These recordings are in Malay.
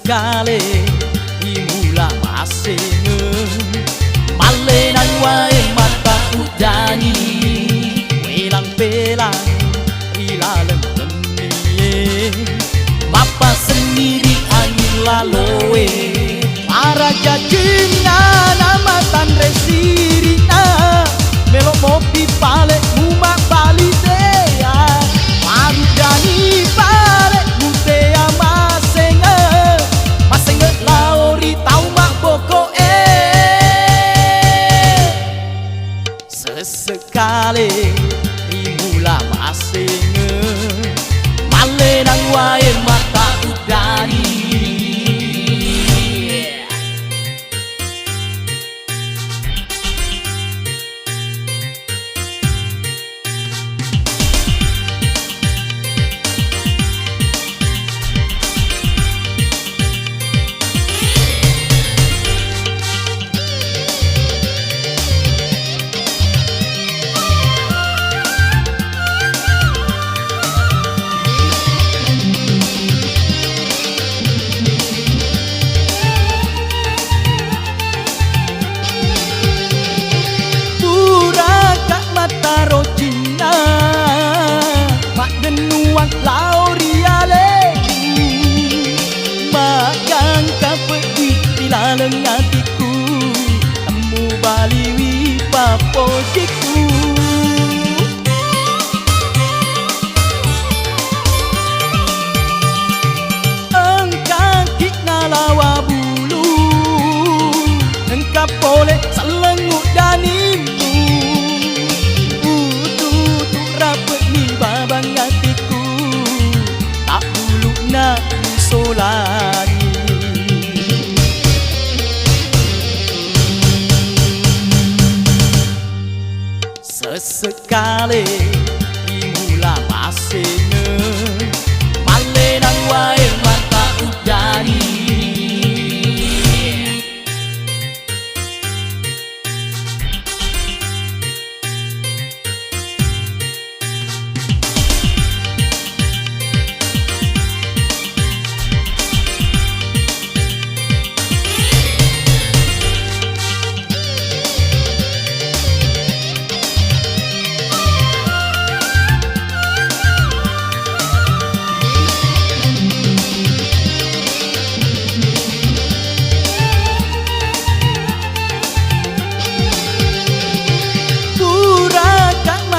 Sesekali dimula masing malenan wae mata udani welang pelang rilalem leni mapa sendiri angin laloe para jajina nama tandre sirina melok mopi pale muma bali dea maru dani pale mutea masenga masenga laori tau mak boko sesekali dimula masenga malenang wae mata udani. Laleng hatiku temu bali wi papojiku engkang kik ngalawa bulu engkau boleh selenguk danimu tutuk rapet ni babang hatiku tak bulu nak solani. Sesekali dimula masene malenang wae mata udani.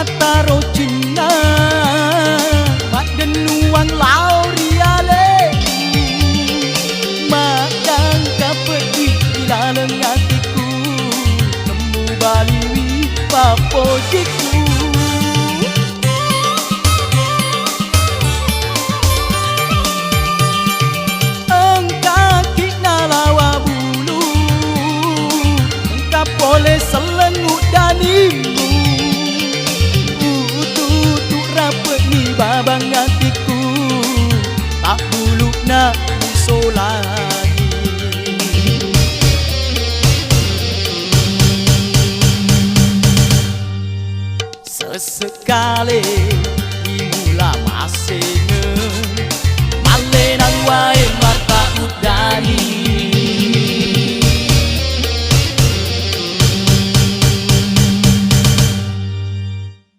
Taro Cina mak denuang lauriale makang kapedi laleng hatiku temu bali wi papojiku engkau kik nalawa bulu engkau boleh selenguk danimu babang hatiku tak bulu nak solani. Sesekali dimula masing